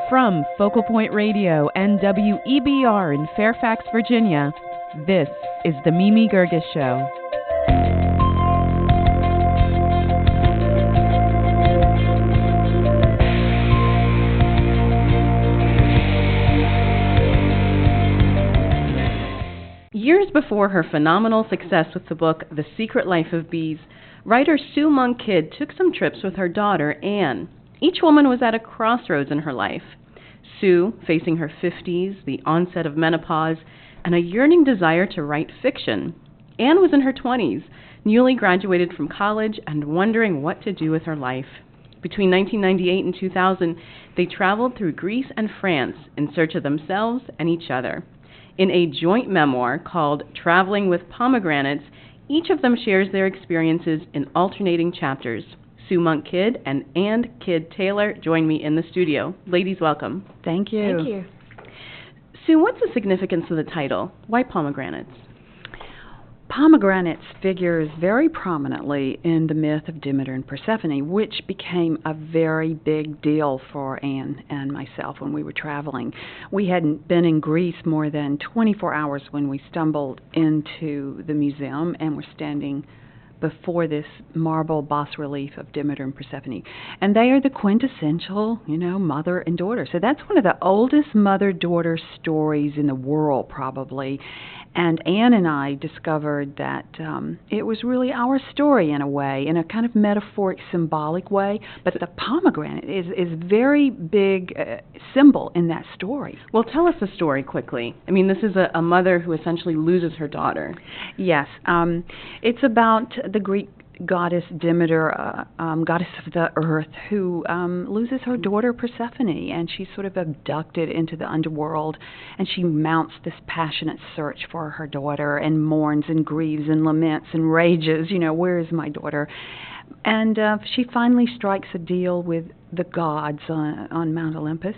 From Focal Point Radio and WEBR in Fairfax, Virginia, this is The Mimi Gerges Show. Years before her phenomenal success with the book The Secret Life of Bees, writer Sue Monk Kidd took some trips with her daughter, Anne. Each woman was at a crossroads in her life. Sue, facing her 50s, the onset of menopause, and a yearning desire to write fiction. Anne was in her 20s, newly graduated from college and wondering what to do with her life. Between 1998 and 2000, they traveled through Greece and France in search of themselves and each other. In a joint memoir called Traveling with Pomegranates, each of them shares their experiences in alternating chapters. Sue Monk Kidd and Anne Kidd Taylor join me in the studio. Ladies, welcome. Thank you. Thank you. Sue, what's the significance of the title? Why Pomegranates? Pomegranates figures very prominently in the myth of Demeter and Persephone, which became a very big deal for Anne and myself when we were traveling. We hadn't been in Greece more than 24 hours when we stumbled into the museum and were standing before this marble bas-relief of Demeter and Persephone. And they are the quintessential, mother and daughter. So that's one of the oldest mother-daughter stories in the world, probably. And Anne and I discovered that it was really our story in a way, in a kind of metaphoric, symbolic way. But the pomegranate is very big symbol in that story. Well, tell us the story quickly. I mean, this is a mother who essentially loses her daughter. Yes. It's about the Greek goddess Demeter, goddess of the earth, who loses her daughter Persephone, and she's sort of abducted into the underworld, and she mounts this passionate search for her daughter and mourns and grieves and laments and rages, where is my daughter? And she finally strikes a deal with the gods on Mount Olympus,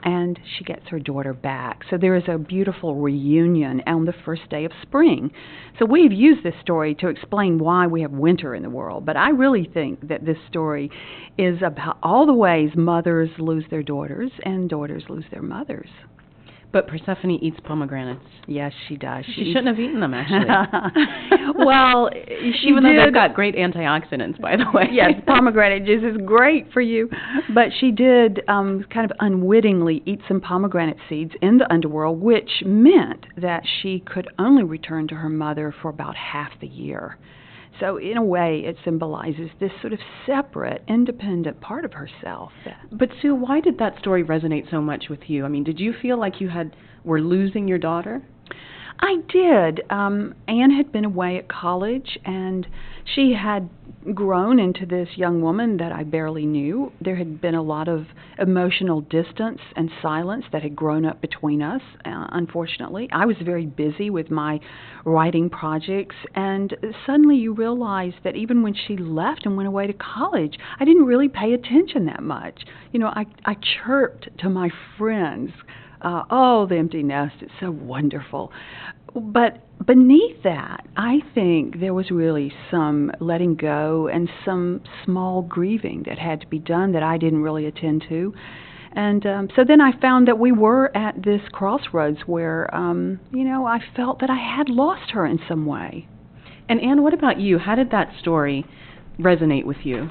and she gets her daughter back. So there is a beautiful reunion on the first day of spring. So we've used this story to explain why we have winter in the world. But I really think that this story is about all the ways mothers lose their daughters and daughters lose their mothers. But Persephone eats pomegranates. Yes, she does. She shouldn't have eaten them, actually. Well, even though they've got great antioxidants, by the way. Yes, pomegranate juice is great for you. But she did kind of unwittingly eat some pomegranate seeds in the underworld, which meant that she could only return to her mother for about half the year. So in a way, it symbolizes this sort of separate, independent part of herself. But Sue, why did that story resonate so much with you? I mean, did you feel like you were losing your daughter? I did. Anne had been away at college, and she had grown into this young woman that I barely knew. There had been a lot of emotional distance and silence that had grown up between us, unfortunately. I was very busy with my writing projects, and suddenly you realize that even when she left and went away to college, I didn't really pay attention that much. I chirped to my friends, the empty nest, it's so wonderful. But beneath that, I think there was really some letting go and some small grieving that had to be done that I didn't really attend to. And so then I found that we were at this crossroads where, I felt that I had lost her in some way. And Anne, what about you? How did that story resonate with you?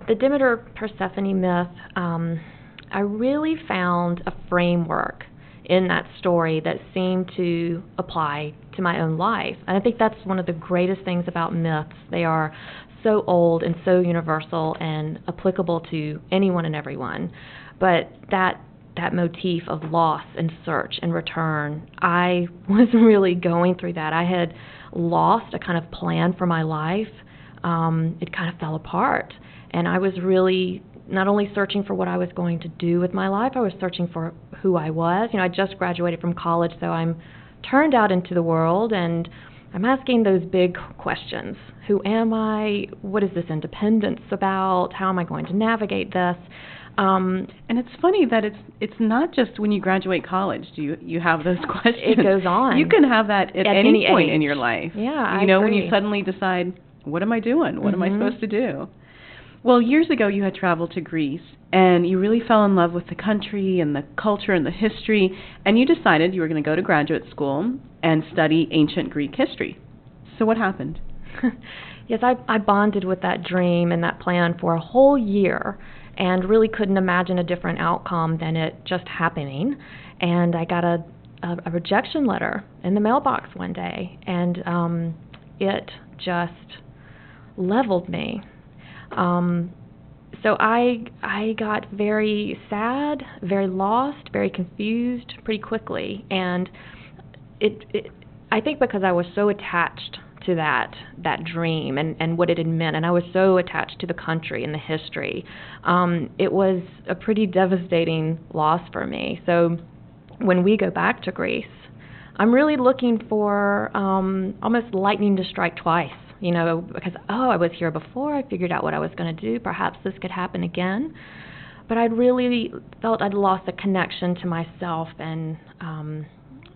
The Demeter-Persephone myth, I really found a framework in that story that seemed to apply to my own life. And I think that's one of the greatest things about myths. They are so old and so universal and applicable to anyone and everyone. But that motif of loss and search and return, I was really going through that. I had lost a kind of plan for my life. It kind of fell apart. And I was really not only searching for what I was going to do with my life, I was searching for who I was. I just graduated from college, so I'm turned out into the world, and I'm asking those big questions. Who am I? What is this independence about? How am I going to navigate this? And it's funny that it's not just when you graduate college do you have those questions. It goes on. You can have that at any point age in your life. Yeah, I agree. when you suddenly decide, what am I doing? What am I supposed to do? Well, years ago you had traveled to Greece and you really fell in love with the country and the culture and the history, and you decided you were going to go to graduate school and study ancient Greek history. So what happened? Yes, I bonded with that dream and that plan for a whole year and really couldn't imagine a different outcome than it just happening. And I got a rejection letter in the mailbox one day, and it just leveled me. So I got very sad, very lost, very confused pretty quickly, and I think because I was so attached to that dream and what it had meant, and I was so attached to the country and the history, it was a pretty devastating loss for me. So when we go back to Greece, I'm really looking for almost lightning to strike twice, because, I was here before, I figured out what I was going to do, perhaps this could happen again. But I'd really felt I'd lost a connection to myself and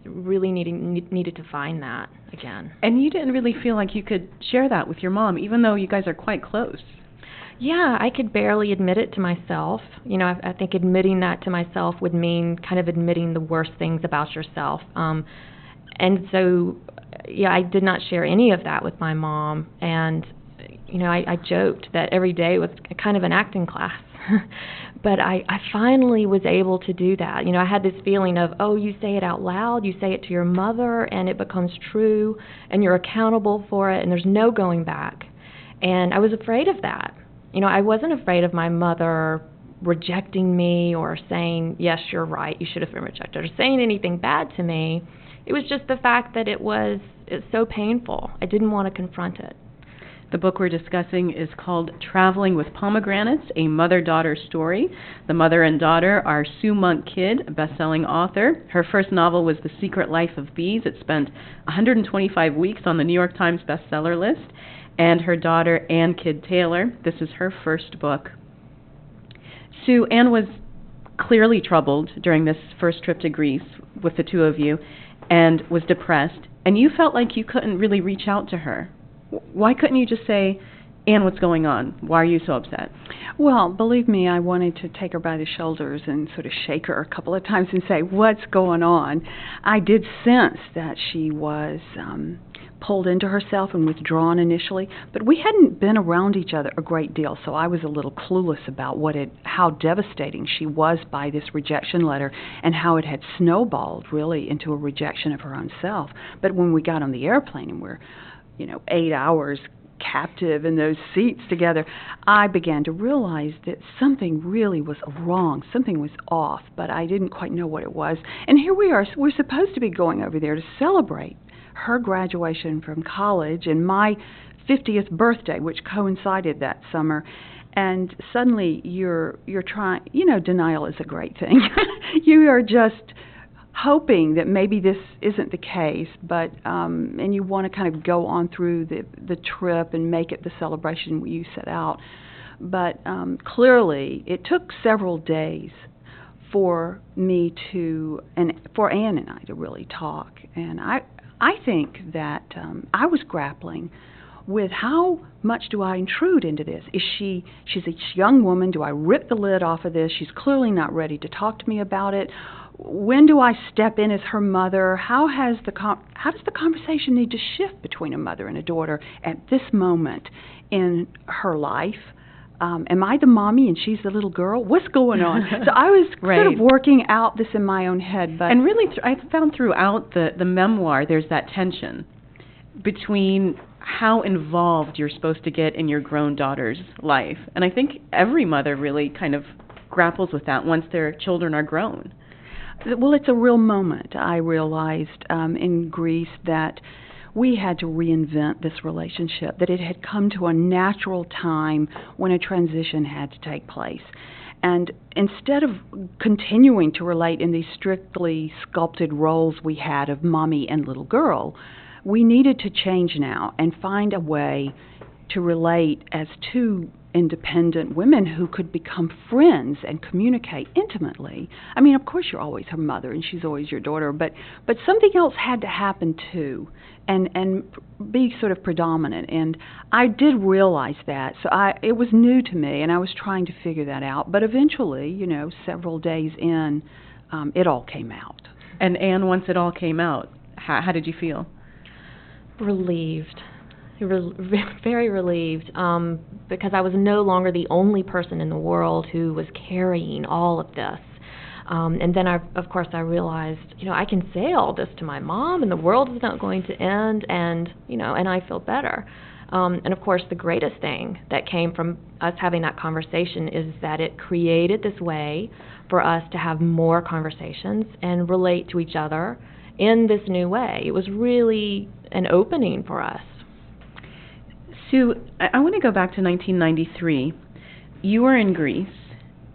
really needed to find that again. And you didn't really feel like you could share that with your mom, even though you guys are quite close. Yeah, I could barely admit it to myself. I think admitting that to myself would mean kind of admitting the worst things about yourself. And so, I did not share any of that with my mom. And, I joked that every day was kind of an acting class. But I finally was able to do that. I had this feeling of, you say it out loud, you say it to your mother, and it becomes true, and you're accountable for it, and there's no going back. And I was afraid of that. I wasn't afraid of my mother rejecting me or saying, yes, you're right, you should have been rejected, or saying anything bad to me. It was just the fact that it's so painful. I didn't want to confront it. The book we're discussing is called Traveling with Pomegranates, a mother-daughter story. The mother and daughter are Sue Monk Kidd, a best-selling author. Her first novel was The Secret Life of Bees. It spent 125 weeks on the New York Times bestseller list. And her daughter, Ann Kidd Taylor, this is her first book. Sue, Ann was clearly troubled during this first trip to Greece with the two of you and was depressed, and you felt like you couldn't really reach out to her. Why couldn't you just say, Ann, what's going on? Why are you so upset? Well, believe me, I wanted to take her by the shoulders and sort of shake her a couple of times and say, what's going on? I did sense that she was pulled into herself and withdrawn initially, but we hadn't been around each other a great deal, so I was a little clueless about how devastating she was by this rejection letter and how it had snowballed really into a rejection of her own self. But when we got on the airplane and we're 8 hours captive in those seats together, I began to realize that something really was wrong, something was off, but I didn't quite know what it was. And here we are, we're supposed to be going over there to celebrate her graduation from college and my 50th birthday, which coincided that summer. And suddenly you're trying, denial is a great thing. You are just hoping that maybe this isn't the case, but and you want to kind of go on through the trip and make it the celebration you set out. But clearly it took several days for me for Ann and I to really talk. And I think that I was grappling with how much do I intrude into this? She's a young woman. Do I rip the lid off of this? She's clearly not ready to talk to me about it. When do I step in as her mother? How does the conversation need to shift between a mother and a daughter at this moment in her life? Am I the mommy and she's the little girl? What's going on? So I was sort of working out this in my own head. And really, I found throughout the memoir, there's that tension between how involved you're supposed to get in your grown daughter's life. And I think every mother really kind of grapples with that once their children are grown. Well, it's a real moment. I realized in Greece that we had to reinvent this relationship, that it had come to a natural time when a transition had to take place. And instead of continuing to relate in these strictly sculpted roles we had of mommy and little girl, we needed to change now and find a way to relate as two independent women who could become friends and communicate intimately. I mean, of course, you're always her mother and she's always your daughter, but something else had to happen too, and be sort of predominant. And I did realize that, so it was new to me, and I was trying to figure that out. But eventually, several days in, it all came out. And Anne, once it all came out, how did you feel? Relieved. Very relieved, because I was no longer the only person in the world who was carrying all of this. And then, of course, I realized, I can say all this to my mom, and the world is not going to end, and I feel better. And of course, the greatest thing that came from us having that conversation is that it created this way for us to have more conversations and relate to each other in this new way. It was really an opening for us. Sue, I want to go back to 1993. You were in Greece,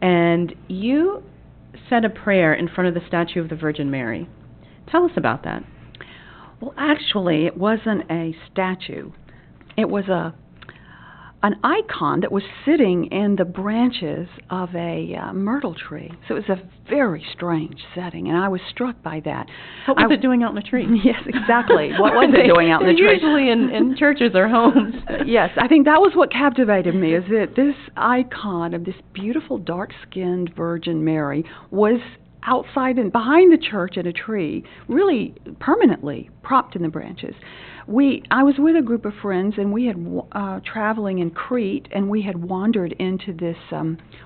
and you said a prayer in front of the statue of the Virgin Mary. Tell us about that. Well, actually, it wasn't a statue. It was an icon that was sitting in the branches of a myrtle tree. So it was a very strange setting, and I was struck by that. What was it doing out in the tree? Yes, exactly. What was it doing out in the tree? Usually in churches or homes. Yes, I think that was what captivated me, is that this icon of this beautiful dark-skinned Virgin Mary was outside and behind the church in a tree, really permanently propped in the branches. I was with a group of friends, and we had traveling in Crete, and we had wandered into this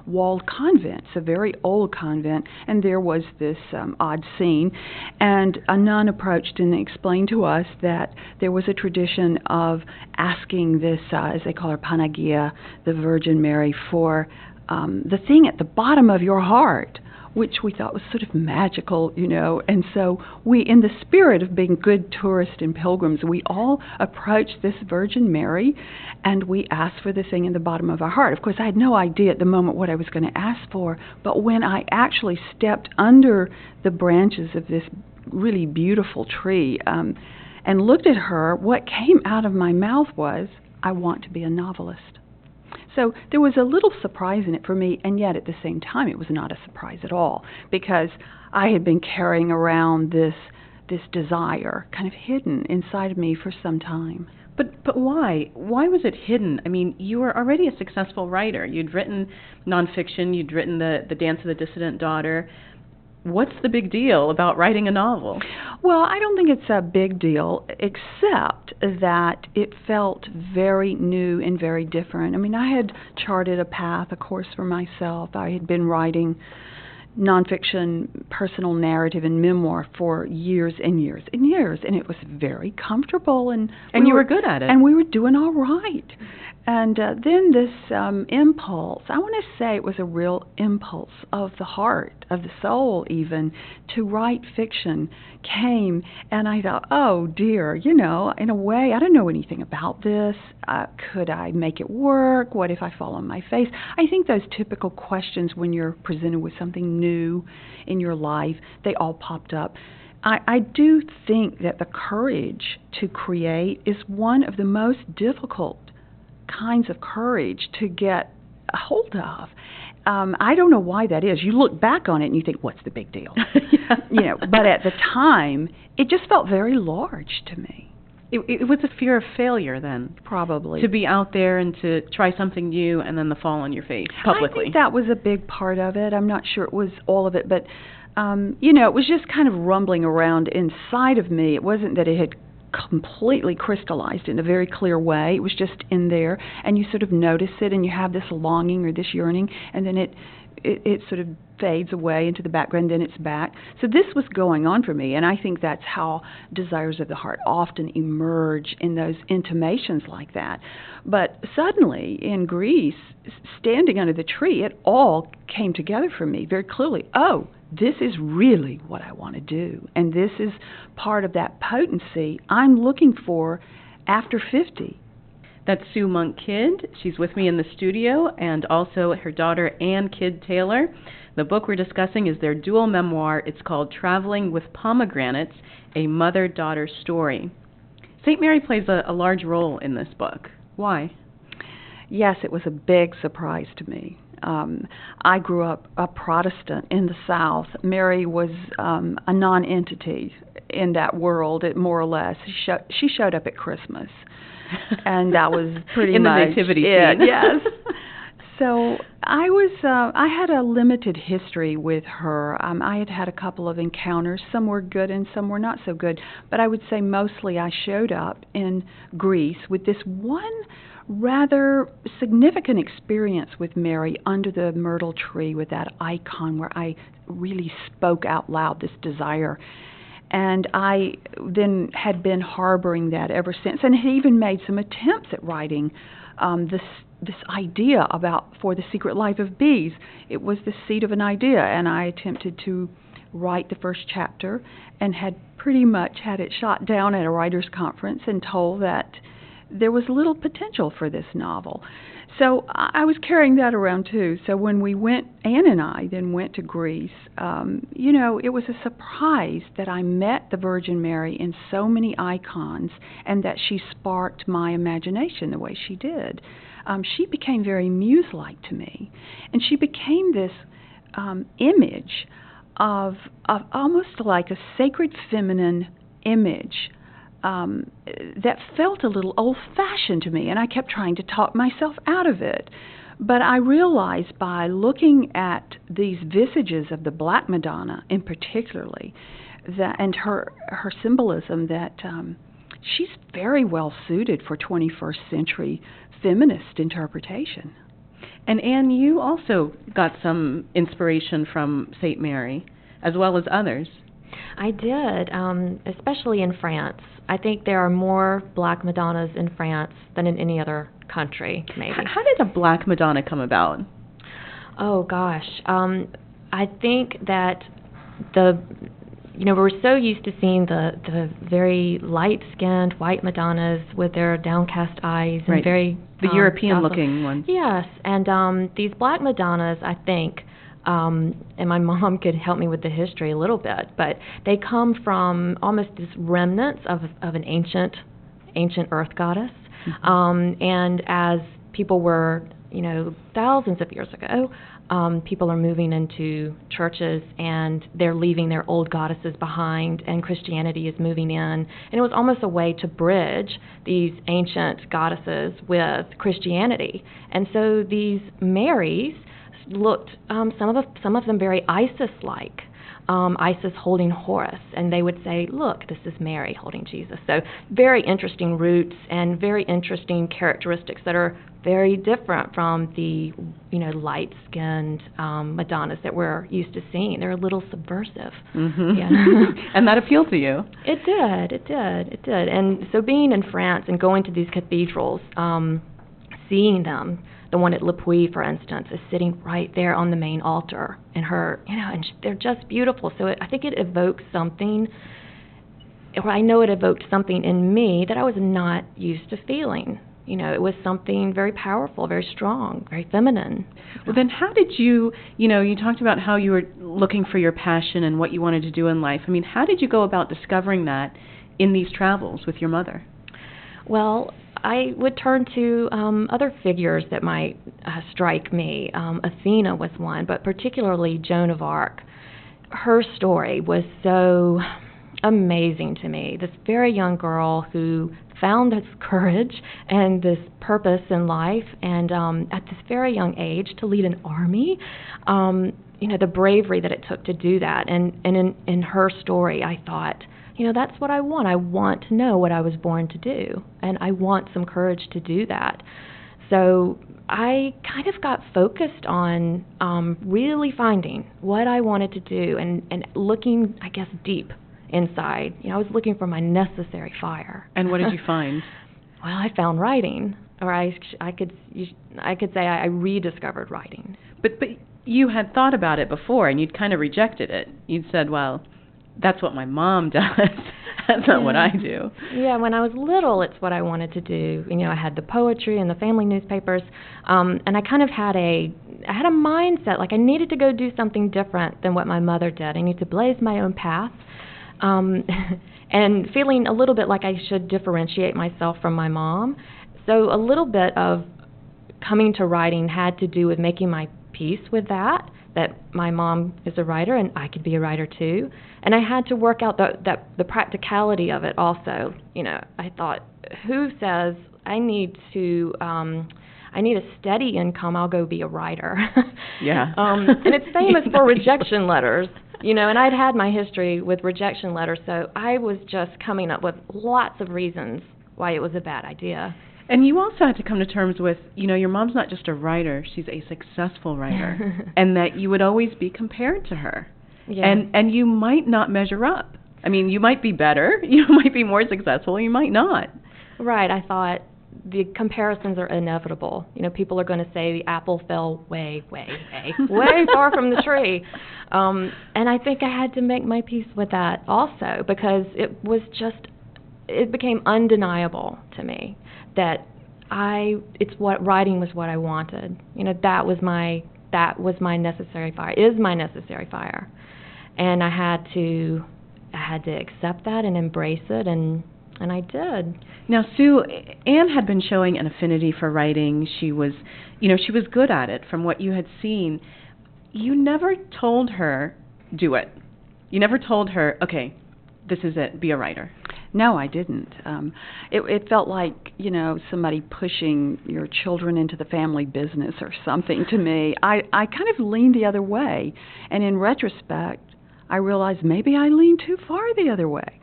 walled convent. It's a very old convent, and there was this odd scene. And a nun approached and explained to us that there was a tradition of asking this, as they call her, Panagia, the Virgin Mary, for the thing at the bottom of your heart, which we thought was sort of magical, And so we, in the spirit of being good tourists and pilgrims, we all approached this Virgin Mary, and we asked for the thing in the bottom of our heart. Of course, I had no idea at the moment what I was going to ask for, but when I actually stepped under the branches of this really beautiful tree and looked at her, what came out of my mouth was, I want to be a novelist. So there was a little surprise in it for me, and yet at the same time it was not a surprise at all, because I had been carrying around this desire kind of hidden inside of me for some time. But why? Why was it hidden? I mean, you were already a successful writer. You'd written nonfiction. You'd written the Dance of the Dissident Daughter. What's the big deal about writing a novel? Well, I don't think it's a big deal, except that it felt very new and very different. I mean, I had charted a path, a course for myself. I had been writing nonfiction, personal narrative, and memoir for years and years and years, and it was very comfortable. And you were good at it. And we were doing all right. And then this impulse, I want to say it was a real impulse of the heart, of the soul even, to write fiction came. And I thought, oh dear, in a way, I don't know anything about this. Could I make it work? What if I fall on my face? I think those typical questions when you're presented with something new in your life, they all popped up. I do think that the courage to create is one of the most difficult kinds of courage to get a hold of. I don't know why that is. You look back on it and you think, what's the big deal? Yeah. But at the time, it just felt very large to me. It was a fear of failure then. Probably. To be out there and to try something new and then the fall on your face publicly. I think that was a big part of it. I'm not sure it was all of it, but, it was just kind of rumbling around inside of me. It wasn't that it had completely crystallized in a very clear way. It was just in there, and you sort of notice it, and you have this longing or this yearning, and then it sort of fades away into the background, then it's back. So this was going on for me, and I think that's how desires of the heart often emerge in those intimations like that. But suddenly, in Greece, standing under the tree, it all came together for me very clearly. Oh, this is really what I want to do, and this is part of that potency I'm looking for after 50. That's Sue Monk Kidd. She's with me in the studio, and also her daughter Anne Kidd Taylor. The book we're discussing is their dual memoir. It's called Traveling with Pomegranates, a mother-daughter story. St. Mary plays a large role in this book. Why? Yes, it was a big surprise to me. I grew up a Protestant in the South. Mary was a non-entity in that world, more or less. She showed up at Christmas, and that was pretty in much the nativity it. scene. Yes. So I had a limited history with her. I had a couple of encounters. Some were good and some were not so good. But I would say mostly I showed up in Greece with this one rather significant experience with Mary under the myrtle tree with that icon where I really spoke out loud this desire. And I then had been harboring that ever since, and had even made some attempts at writing this idea about For the Secret Life of Bees. It was the seed of an idea, and I attempted to write the first chapter and had pretty much had it shot down at a writer's conference and told that there was little potential for this novel. So I was carrying that around too. So when Anne and I then went to Greece, it was a surprise that I met the Virgin Mary in so many icons and that she sparked my imagination the way she did. She became very muse-like to me, and she became this image of almost like a sacred feminine image that felt a little old-fashioned to me, and I kept trying to talk myself out of it. But I realized by looking at these visages of the Black Madonna in particularly, and her symbolism, that she's very well suited for 21st century feminist interpretation. And Anne, you also got some inspiration from St. Mary, as well as others. I did, especially in France. I think there are more Black Madonnas in France than in any other country, maybe. How did a Black Madonna come about? Oh, gosh. I think that we're so used to seeing the very light-skinned white Madonnas with their downcast eyes and right. very... The European-looking ones. Yes, and these Black Madonnas, I think, and my mom could help me with the history a little bit, but they come from almost this remnants of an ancient earth goddess. Mm-hmm. And as people were, thousands of years ago, people are moving into churches and they're leaving their old goddesses behind, and Christianity is moving in. And it was almost a way to bridge these ancient goddesses with Christianity. And so these Marys looked, some of them very Isis-like. Isis holding Horus, and they would say, look, this is Mary holding Jesus. So very interesting roots and very interesting characteristics that are very different from the, light-skinned Madonnas that we're used to seeing. They're a little subversive. Mm-hmm. Yeah. And that appealed to you. It did. And so being in France and going to these cathedrals, seeing them, the one at Le Puy, for instance, is sitting right there on the main altar, and and they're just beautiful. So I think it evokes something, or I know it evoked something in me that I was not used to feeling. It was something very powerful, very strong, very feminine. Well, then how did you talked about how you were looking for your passion and what you wanted to do in life. I mean, how did you go about discovering that in these travels with your mother? Well, I would turn to other figures that might strike me. Athena was one, but particularly Joan of Arc. Her story was so amazing to me. This very young girl who found this courage and this purpose in life, and at this very young age to lead an army. The bravery that it took to do that. And in her story, I thought, that's what I want. I want to know what I was born to do, and I want some courage to do that. So I kind of got focused on really finding what I wanted to do and looking, I guess, deep inside. I was looking for my necessary fire. And what did you find? Well, I found writing, or I could say I rediscovered writing. But you had thought about it before, and you'd kind of rejected it. You'd said, well, that's what my mom does. That's not what I do. Yeah, when I was little, it's what I wanted to do. I had the poetry and the family newspapers, and I kind of had a mindset, like I needed to go do something different than what my mother did. I needed to blaze my own path, and feeling a little bit like I should differentiate myself from my mom. So a little bit of coming to writing had to do with making my peace with that my mom is a writer and I could be a writer too. And I had to work out the practicality of it also. I thought, who says I need a steady income, I'll go be a writer. Yeah. And it's famous for rejection letters, and I'd had my history with rejection letters, so I was just coming up with lots of reasons why it was a bad idea. And you also had to come to terms with, your mom's not just a writer, she's a successful writer, and that you would always be compared to her. Yeah. And you might not measure up. I mean, you might be better, you might be more successful, you might not. Right, I thought the comparisons are inevitable. People are going to say the apple fell way far from the tree. And I think I had to make my peace with that also, because it became undeniable to me that writing was what I wanted. That was my necessary fire, is my necessary fire. And I had to accept that and embrace it, and I did. Now, Sue, Anne had been showing an affinity for writing. She was good at it from what you had seen. You never told her, do it. You never told her, okay, this is it, be a writer. No, I didn't. It felt like, somebody pushing your children into the family business or something to me. I kind of leaned the other way. And in retrospect, I realized maybe I leaned too far the other way.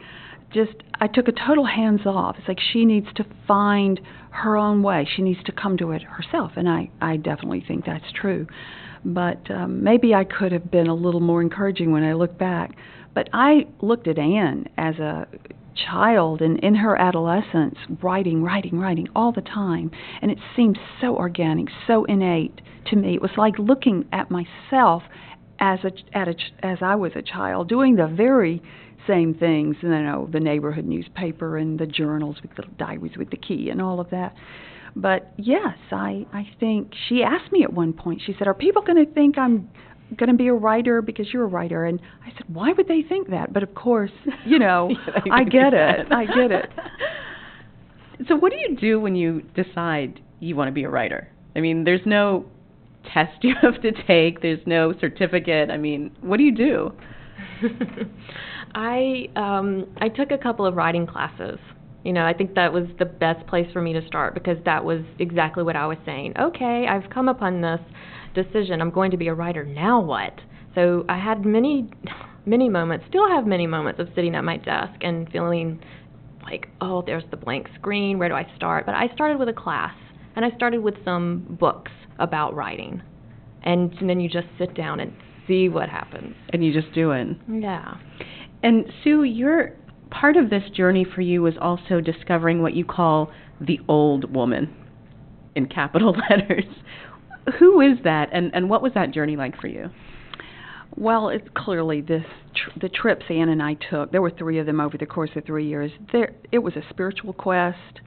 I took a total hands off. It's like she needs to find her own way. She needs to come to it herself. And I definitely think that's true. But maybe I could have been a little more encouraging when I look back. But I looked at Anne as a child and in her adolescence, writing all the time. And it seemed so organic, so innate to me. It was like looking at myself as I was a child, doing the very same things, the neighborhood newspaper and the journals with the diaries with the key and all of that. But yes, I think she asked me at one point, she said, are people going to think I'm going to be a writer because you're a writer? And I said, why would they think that? But of course, I get it. So what do you do when you decide you want to be a writer? I mean, there's no test you have to take. There's no certificate. I mean, what do you do? I took a couple of writing classes. I think that was the best place for me to start, because that was exactly what I was saying. Okay, I've come upon this decision. I'm going to be a writer. Now what? So I had many moments, still have many moments of sitting at my desk and feeling like, oh, there's the blank screen. Where do I start? But I started with a class, and I started with some books about writing. And then you just sit down and see what happens. And you just do it. Yeah. And Sue, part of this journey for you was also discovering what you call the old woman, in capital letters. Who is that, and what was that journey like for you? Well, it's clearly the trips Anne and I took. There were 3 of them over the course of 3 years. It was a spiritual quest.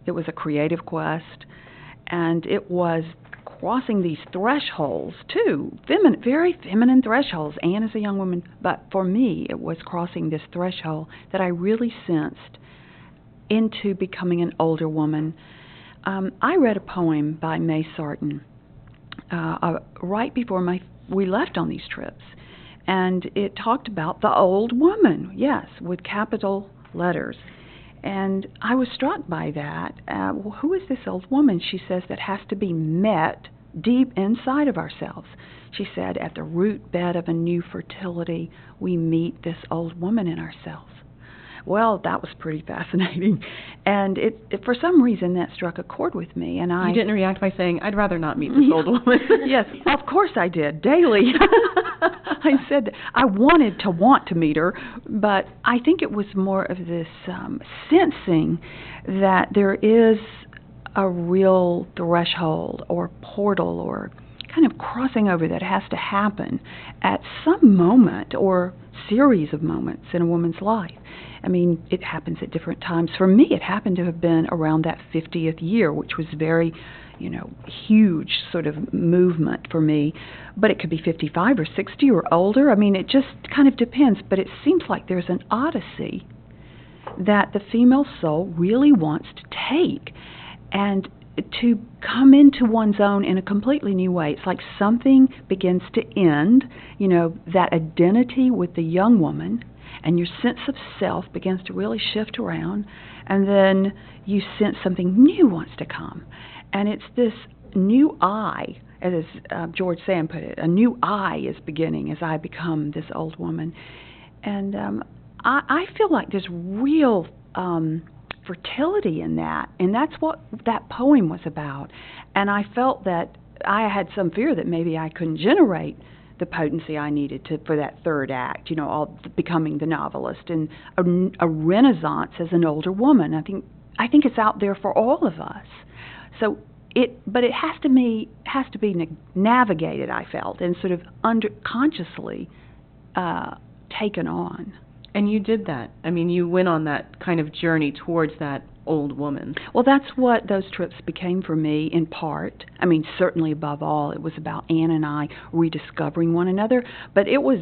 It was a creative quest. And it was crossing these thresholds, too, very feminine thresholds. Anne is a young woman, but for me, it was crossing this threshold that I really sensed into becoming an older woman. I read a poem by May Sarton right before we left on these trips, and it talked about the old woman, yes, with capital letters. And I was struck by that. Well, who is this old woman, she says, that has to be met deep inside of ourselves? She said, at the root bed of a new fertility, we meet this old woman in ourselves. Well, that was pretty fascinating. And it for some reason, that struck a chord with me. And You didn't react by saying, I'd rather not meet this old woman. Yes, of course I did, daily. I said I wanted to want to meet her, but I think it was more of this sensing that there is a real threshold or portal or kind of crossing over that has to happen at some moment or series of moments in a woman's life. I mean, it happens at different times. For me, it happened to have been around that 50th year, which was very, huge sort of movement for me. But it could be 55 or 60 or older. I mean, it just kind of depends. But it seems like there's an odyssey that the female soul really wants to take. And to come into one's own in a completely new way. It's like something begins to end, that identity with the young woman, and your sense of self begins to really shift around, and then you sense something new wants to come. And it's this new I, as George Sand put it, a new I is beginning as I become this old woman. And I feel like there's real fertility in that, and that's what that poem was about. And I felt that I had some fear that maybe I couldn't generate the potency I needed for that third act, all becoming the novelist and a renaissance as an older woman. I think it's out there for all of us. So but it has to be navigated, I felt, and sort of consciously taken on. And you did that. I mean, you went on that kind of journey towards that old woman. Well, that's what those trips became for me, in part. I mean, certainly above all, it was about Anne and I rediscovering one another, but it was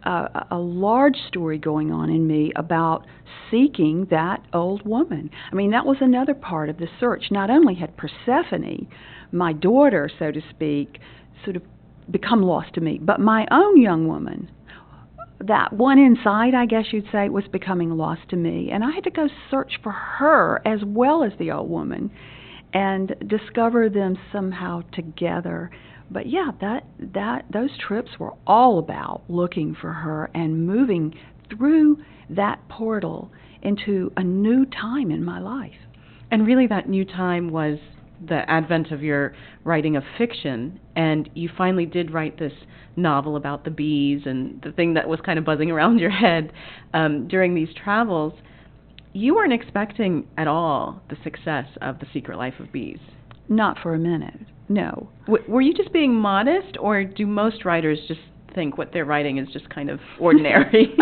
a large story going on in me about seeking that old woman. I mean, that was another part of the search. Not only had Persephone, my daughter, so to speak, sort of become lost to me, but my own young woman, that one inside, I guess you'd say, was becoming lost to me. And I had to go search for her as well as the old woman and discover them somehow together. But yeah, those trips were all about looking for her and moving through that portal into a new time in my life. And really that new time was the advent of your writing of fiction, and you finally did write this novel about the bees and the thing that was kind of buzzing around your head during these travels. You weren't expecting at all the success of The Secret Life of Bees. Not for a minute, no. Were you just being modest, or do most writers just think what they're writing is just kind of ordinary?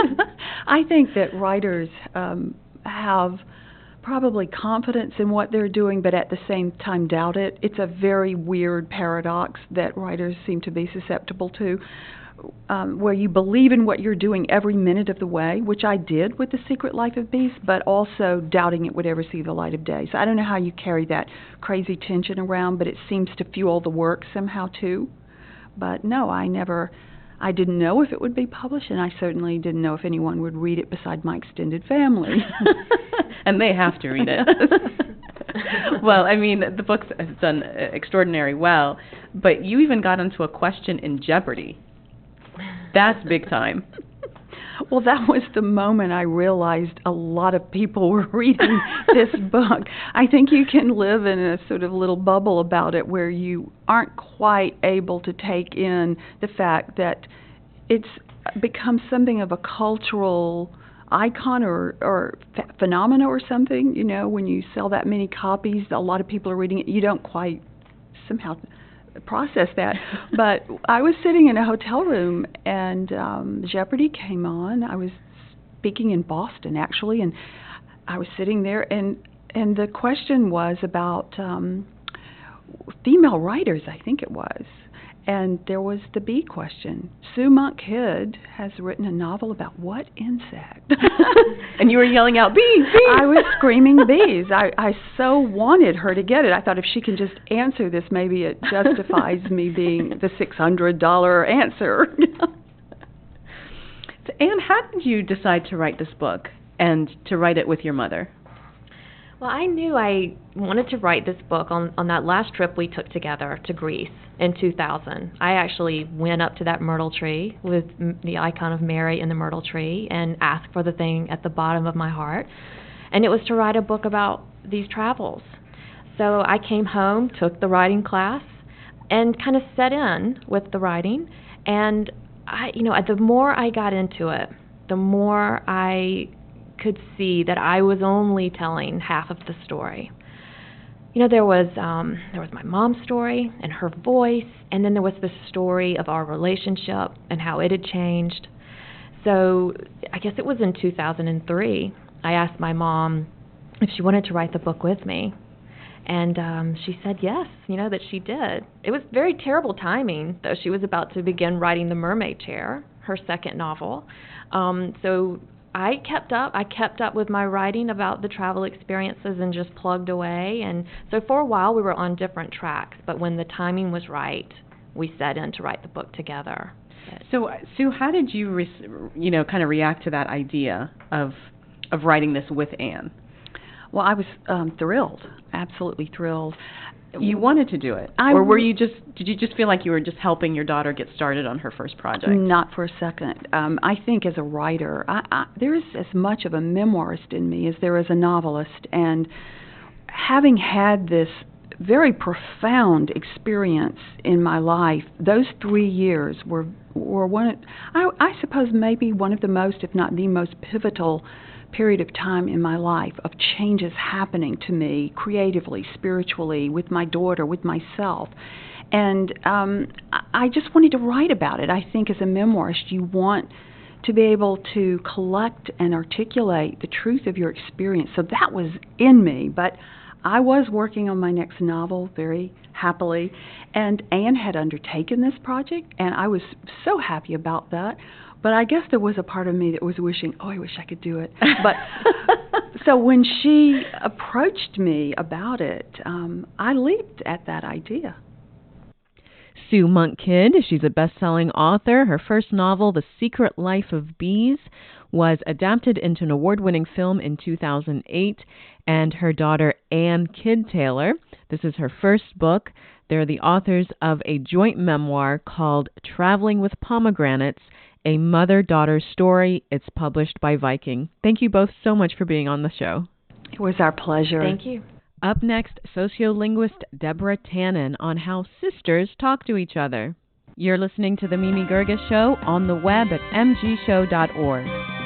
I think that writers have probably confidence in what they're doing, but at the same time doubt it. It's a very weird paradox that writers seem to be susceptible to, where you believe in what you're doing every minute of the way, which I did with The Secret Life of Bees, but also doubting it would ever see the light of day. So I don't know how you carry that crazy tension around, but it seems to fuel the work somehow too. But no, I didn't know if it would be published, and I certainly didn't know if anyone would read it beside my extended family. And they have to read it. Well, I mean, the book has done extraordinary well, but you even got into a question in Jeopardy. That's big time. Well, that was the moment I realized a lot of people were reading this book. I think you can live in a sort of little bubble about it where you aren't quite able to take in the fact that it's become something of a cultural icon or phenomena or something. When you sell that many copies, a lot of people are reading it. You don't quite somehow process that. But I was sitting in a hotel room, and Jeopardy came on. I was speaking in Boston, actually, and I was sitting there, and the question was about female writers, I think it was. And there was the bee question. Sue Monk Kidd has written a novel about what insect? And you were yelling out, bees, bees! I was screaming bees. I so wanted her to get it. I thought if she can just answer this, maybe it justifies me being the $600 answer. So, Anne, how did you decide to write this book and to write it with your mother? Well, I knew I wanted to write this book on that last trip we took together to Greece in 2000. I actually went up to that myrtle tree with the icon of Mary in the myrtle tree and asked for the thing at the bottom of my heart. And it was to write a book about these travels. So I came home, took the writing class, and kind of set in with the writing. And the more I got into it, the more I could see that I was only telling half of the story. There was my mom's story and her voice, and then there was the story of our relationship and how it had changed. So I guess it was in 2003, I asked my mom if she wanted to write the book with me. And she said yes, that she did. It was very terrible timing, though. She was about to begin writing The Mermaid Chair, her second novel. So I kept up with my writing about the travel experiences and just plugged away. And so for a while we were on different tracks, but when the timing was right, we set in to write the book together. So, Sue, how did you, kind of react to that idea of writing this with Anne? Well, I was thrilled, absolutely thrilled. You wanted to do it, or did you just feel like you were just helping your daughter get started on her first project? Not for a second. I think as a writer, there is as much of a memoirist in me as there is a novelist, and having had this very profound experience in my life, those 3 years were I suppose maybe one of the most, if not the most pivotal period of time in my life, of changes happening to me creatively, spiritually, with my daughter, with myself. And I just wanted to write about it. I think as a memoirist, you want to be able to collect and articulate the truth of your experience. So that was in me, but I was working on my next novel very happily, and Anne had undertaken this project, and I was so happy about that. But I guess there was a part of me that was wishing, I wish I could do it. But so when she approached me about it, I leaped at that idea. Sue Monk Kidd, she's a best-selling author. Her first novel, The Secret Life of Bees, was adapted into an award-winning film in 2008. And her daughter, Anne Kidd Taylor, this is her first book. They're the authors of a joint memoir called Traveling with Pomegranates, a mother-daughter story. It's published by Viking. Thank you both so much for being on the show. It was our pleasure. Thank you. Up next, sociolinguist Deborah Tannen on how sisters talk to each other. You're listening to The Mimi Gerges Show on the web at mgshow.org.